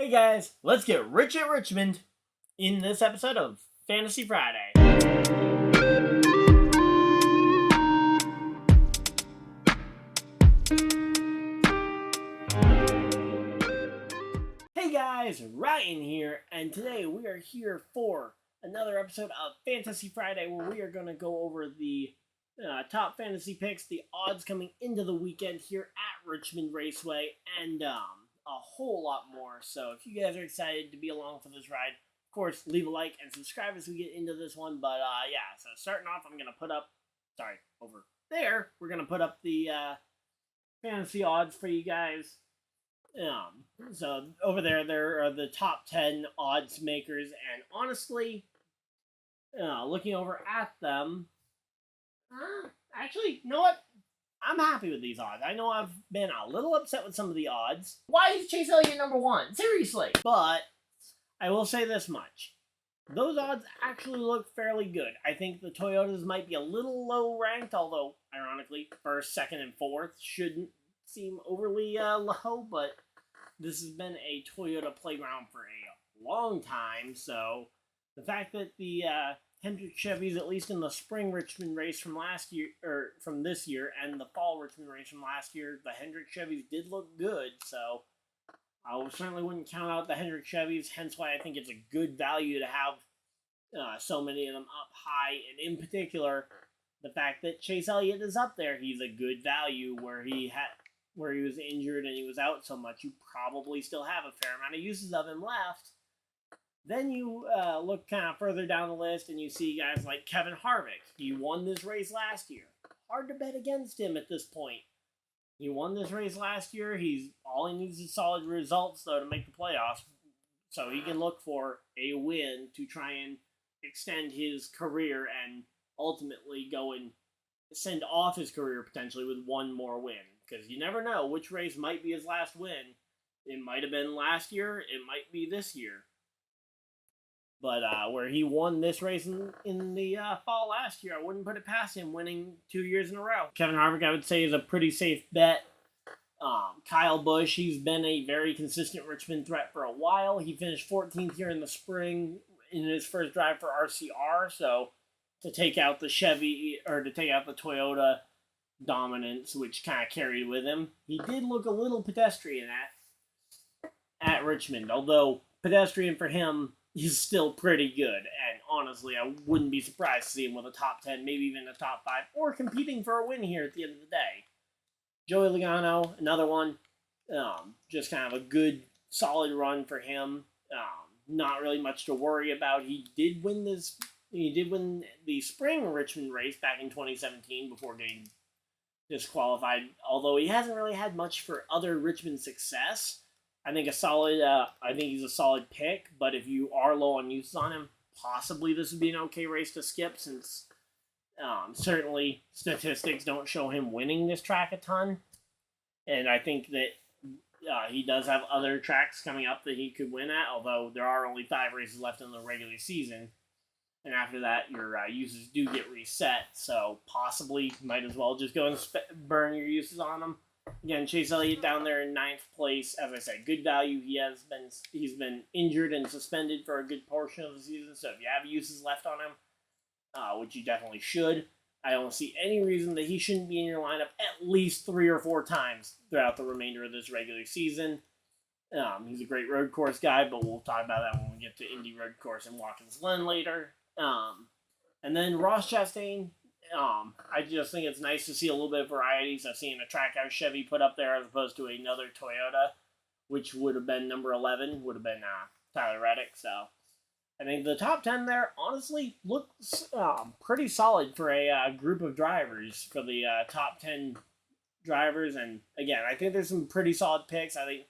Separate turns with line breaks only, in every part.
Hey guys, let's get rich at Richmond in this episode of Fantasy Friday. Hey guys, Ryan here, and today we are here for another episode of Fantasy Friday where we are going to go over the top fantasy picks, the odds coming into the weekend here at Richmond Raceway, and a whole lot more. So if you guys are excited to be along for this ride, of course, leave a like and subscribe as we get into this one. But yeah, so starting off, I'm going to put up, over there, we're going to put up the fantasy odds for you guys. So over there are the top 10 odds makers, and honestly, looking over at them, actually, you know what? I'm happy with these odds. I know I've been a little upset with some of the odds. Why is Chase Elliott number one? Seriously. But I will say this much. Those odds actually look fairly good. I think the Toyotas might be a little low ranked, although, ironically, first, second, and fourth shouldn't seem overly low, but this has been a Toyota playground for a long time, so the fact that the Hendrick Chevys, at least in the spring Richmond race from last year, or from this year, and the fall Richmond race from last year, the Hendrick Chevys did look good, so I certainly wouldn't count out the Hendrick Chevys, hence why I think it's a good value to have so many of them up high, and in particular, the fact that Chase Elliott is up there, he's a good value where he was injured and he was out so much, you probably still have a fair amount of uses of him left. Then you look kind of further down the list and you see guys like Kevin Harvick. He won this race last year. Hard to bet against him at this point. He won this race last year. All he needs is solid results, though, to make the playoffs. So he can look for a win to try and extend his career and ultimately go and send off his career potentially with one more win. Because you never know which race might be his last win. It might have been last year. It might be this year. But where he won this race in the fall last year, I wouldn't put it past him winning 2 years in a row. Kevin Harvick, I would say, is a pretty safe bet. Kyle Busch, he's been a very consistent Richmond threat for a while. He finished 14th here in the spring in his first drive for RCR. So to take out the Chevy, or to take out the Toyota dominance, which kind of carried with him, he did look a little pedestrian at Richmond. Although pedestrian for him, he's still pretty good, and honestly, I wouldn't be surprised to see him with a top 10, maybe even a top 5, or competing for a win here at the end of the day. Joey Logano, another one, just kind of a good, solid run for him. Not really much to worry about. He did win the spring Richmond race back in 2017 before getting disqualified, although he hasn't really had much for other Richmond success. I think he's a solid pick, but if you are low on uses on him, possibly this would be an okay race to skip, since certainly statistics don't show him winning this track a ton. And I think that he does have other tracks coming up that he could win at, although there are only 5 races left in the regular season. And after that, your uses do get reset, so possibly might as well just go and burn your uses on them. Again, Chase Elliott down there in 9th place. As I said, good value. He's been injured and suspended for a good portion of the season. So if you have uses left on him, which you definitely should, I don't see any reason that he shouldn't be in your lineup at least 3 or 4 times throughout the remainder of this regular season. He's a great road course guy, but we'll talk about that when we get to Indy Road Course and Watkins Glen later. And then Ross Chastain. I just think it's nice to see a little bit of variety. So seeing a Trackhouse Chevy put up there as opposed to another Toyota, which would have been number 11, would have been Tyler Reddick. So I think the top 10 there honestly looks pretty solid for a group of drivers, for the top 10 drivers. And again, I think there's some pretty solid picks. I think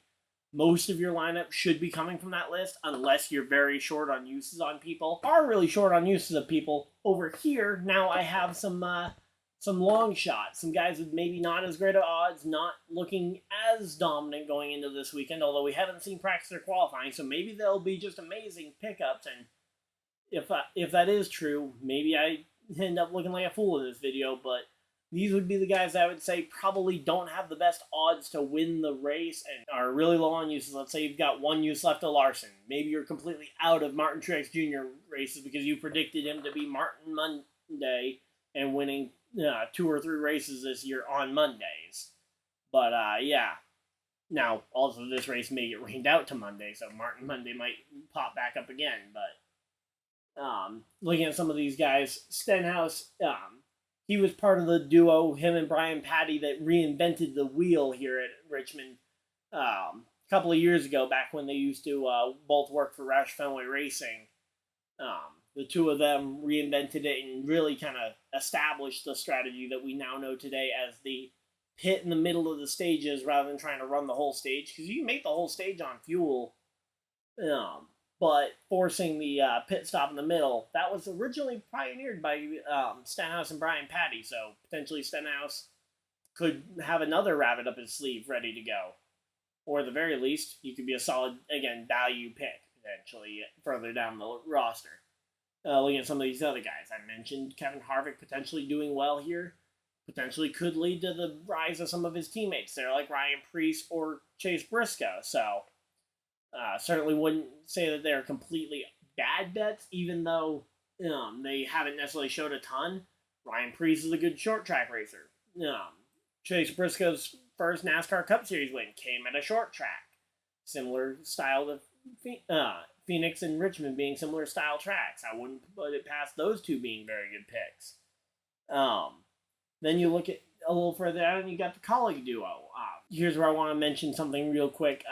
most of your lineup should be coming from that list, unless you're very short on uses on people. Are really short on uses of people. Over here, now I have some long shots, some guys with maybe not as great of odds, not looking as dominant going into this weekend, although we haven't seen practice or qualifying, so maybe they'll be just amazing pickups, and if that is true, maybe I end up looking like a fool in this video, but these would be the guys I would say probably don't have the best odds to win the race and are really low on uses. Let's say you've got one use left to Larson. Maybe you're completely out of Martin Truex Jr. races because you predicted him to be Martin Monday and winning 2 or 3 races this year on Mondays. But, yeah. Now, also, this race may get rained out to Monday, so Martin Monday might pop back up again. But looking at some of these guys, Stenhouse, he was part of the duo, him and Brian Patty, that reinvented the wheel here at Richmond a couple of years ago, back when they used to both work for Roush Fenway Racing. The two of them reinvented it and really kind of established the strategy that we now know today as the pit in the middle of the stages rather than trying to run the whole stage, because you can make the whole stage on fuel, but forcing the pit stop in the middle, that was originally pioneered by Stenhouse and Brian Patty, so potentially Stenhouse could have another rabbit up his sleeve ready to go. Or at the very least, you could be a solid, again, value pick, potentially, further down the roster. Looking at some of these other guys, I mentioned Kevin Harvick potentially doing well here. Potentially could lead to the rise of some of his teammates there, like Ryan Preece or Chase Briscoe. So, certainly wouldn't say that they're completely bad bets, even though they haven't necessarily showed a ton. Ryan Preece is a good short track racer. Chase Briscoe's first NASCAR Cup Series win came at a short track. Similar style to Phoenix and Richmond being similar style tracks. I wouldn't put it past those two being very good picks. Then you look at a little further down and you got the Kaulig duo. Here's where I want to mention something real quick.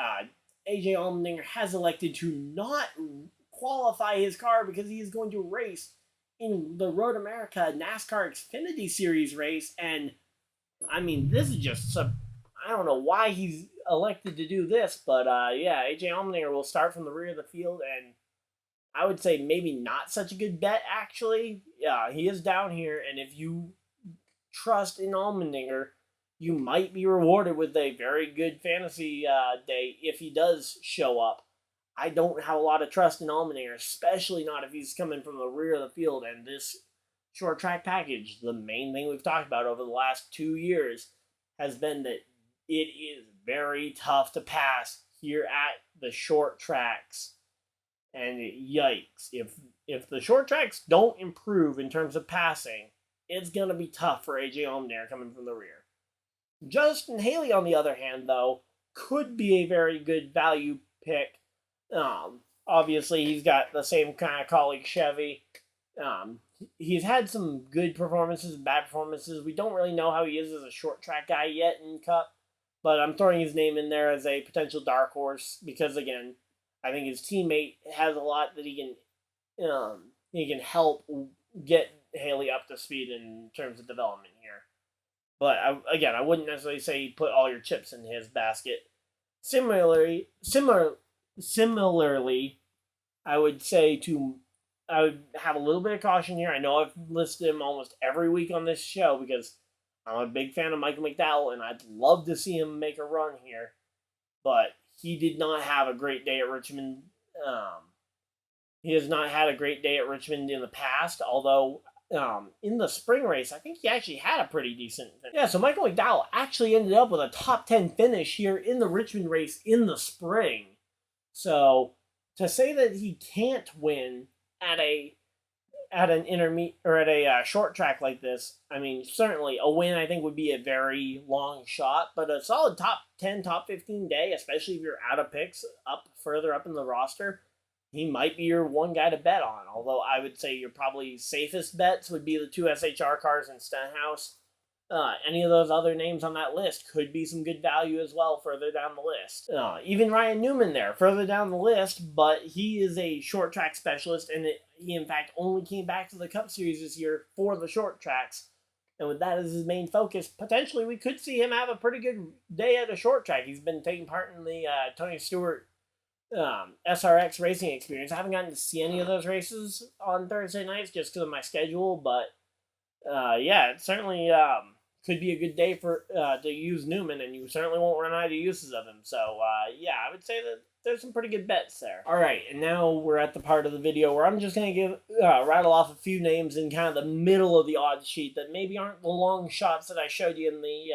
AJ Allmendinger has elected to not qualify his car because he is going to race in the Road America NASCAR Xfinity Series race. And, I mean, this is just I don't know why he's elected to do this, but, yeah, AJ Allmendinger will start from the rear of the field, and I would say maybe not such a good bet, actually. Yeah, he is down here, and if you trust in Allmendinger, you might be rewarded with a very good fantasy day if he does show up. I don't have a lot of trust in Allmendinger, especially not if he's coming from the rear of the field. And this short track package, the main thing we've talked about over the last 2 years, has been that it is very tough to pass here at the short tracks. And yikes, if the short tracks don't improve in terms of passing, it's going to be tough for AJ Allmendinger coming from the rear. Justin Haley, on the other hand, though, could be a very good value pick. Obviously, he's got the same kind of Kaulig Chevy. He's had some good performances and bad performances. We don't really know how he is as a short track guy yet in Cup, but I'm throwing his name in there as a potential dark horse because, again, I think his teammate has a lot that he can help get Haley up to speed in terms of development here. But, I wouldn't necessarily say put all your chips in his basket. Similarly, I would say I would have a little bit of caution here. I know I've listed him almost every week on this show because I'm a big fan of Michael McDowell, and I'd love to see him make a run here. But he did not have a great day at Richmond. He has not had a great day at Richmond in the past, although in the spring race, I think he actually had a pretty decent finish. Yeah, so Michael McDowell actually ended up with a top 10 finish here in the Richmond race in the spring. So to say that he can't win at an intermediate or at a short track like this, I mean, certainly a win I think would be a very long shot, but a solid top 10, top 15 day, especially if you're out of picks further up in the roster, he might be your one guy to bet on. Although I would say your probably safest bets would be the 2 SHR cars and Stenhouse. Any of those other names on that list could be some good value as well further down the list. Even Ryan Newman there, further down the list, but he is a short track specialist, and he in fact only came back to the Cup Series this year for the short tracks. And with that as his main focus, potentially we could see him have a pretty good day at a short track. He's been taking part in the Tony Stewart SRX racing experience. I haven't gotten to see any of those races on Thursday nights just because of my schedule, but yeah, it certainly could be a good day for to use Newman, and you certainly won't run out of uses of him. So, yeah, I would say that there's some pretty good bets there. All right, and now we're at the part of the video where I'm just going to rattle off a few names in kind of the middle of the odds sheet that maybe aren't the long shots that I showed you in the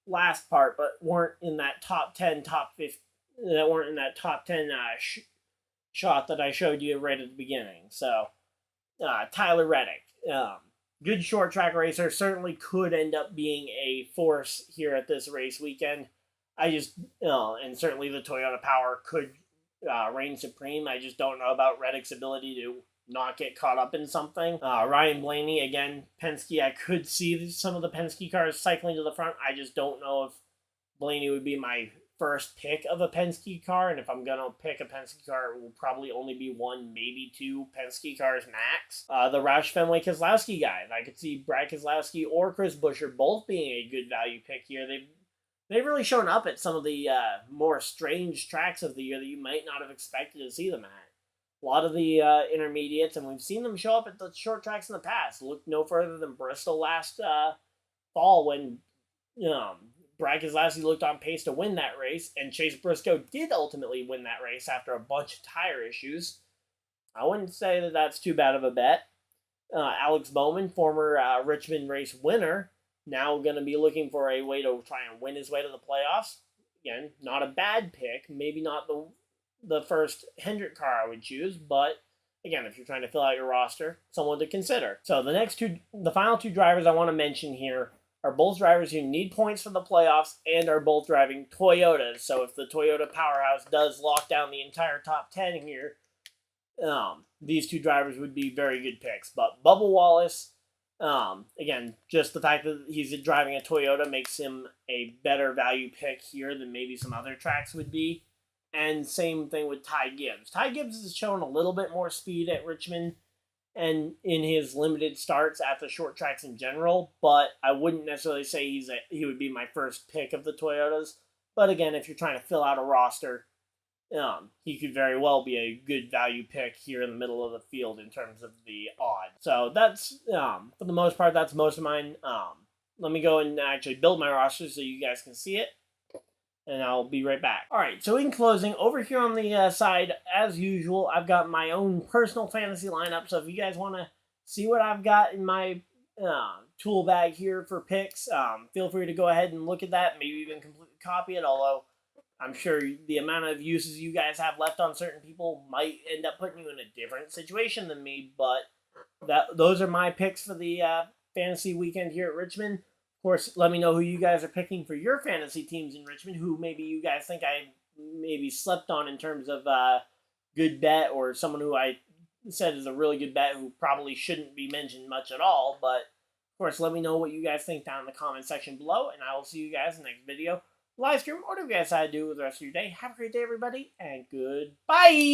last part, but weren't in that top 10, top 50, that weren't in that top 10 shot that I showed you right at the beginning. So, Tyler Reddick. Good short track racer, certainly could end up being a force here at this race weekend. I just, and certainly the Toyota power could reign supreme. I just don't know about Reddick's ability to not get caught up in something. Ryan Blaney, again, Penske, I could see some of the Penske cars cycling to the front. I just don't know if Blaney would be my first pick of a Penske car, and if I'm going to pick a Penske car, it will probably only be one, maybe two Penske cars max. The Roush Fenway Keselowski guys. I could see Brad Keselowski or Chris Buescher both being a good value pick here. They've really shown up at some of the more strange tracks of the year that you might not have expected to see them at. A lot of the intermediates, and we've seen them show up at the short tracks in the past. Look no further than Bristol last fall when Brad Keselowski looked on pace to win that race, and Chase Briscoe did ultimately win that race after a bunch of tire issues. I wouldn't say that that's too bad of a bet. Alex Bowman, former Richmond race winner, now going to be looking for a way to try and win his way to the playoffs. Again, not a bad pick. Maybe not the first Hendrick car I would choose, but again, if you're trying to fill out your roster, someone to consider. So the final two drivers I want to mention here are both drivers who need points for the playoffs and are both driving Toyotas. So if the Toyota powerhouse does lock down the entire top 10 here, these two drivers would be very good picks. But Bubba Wallace, again, just the fact that he's driving a Toyota makes him a better value pick here than maybe some other tracks would be. And same thing with Ty Gibbs. Ty Gibbs has shown a little bit more speed at Richmond and in his limited starts at the short tracks in general, but I wouldn't necessarily say he would be my first pick of the Toyotas. But again, if you're trying to fill out a roster, he could very well be a good value pick here in the middle of the field in terms of the odds. So that's, for the most part, that's most of mine. Let me go and actually build my roster so you guys can see it, and I'll be right back. All right, so in closing, over here on the side, as usual, I've got my own personal fantasy lineup. So if you guys want to see what I've got in my tool bag here for picks, feel free to go ahead and look at that. Maybe even completely copy it, although I'm sure the amount of uses you guys have left on certain people might end up putting you in a different situation than me. But those are my picks for the fantasy weekend here at Richmond. Of course, let me know who you guys are picking for your fantasy teams in Richmond, who maybe you guys think I maybe slept on in terms of good bet, or someone who I said is a really good bet who probably shouldn't be mentioned much at all. But, of course, let me know what you guys think down in the comment section below, and I will see you guys in the next video, live stream, or whatever you guys decide to do with the rest of your day. Have a great day, everybody, and goodbye!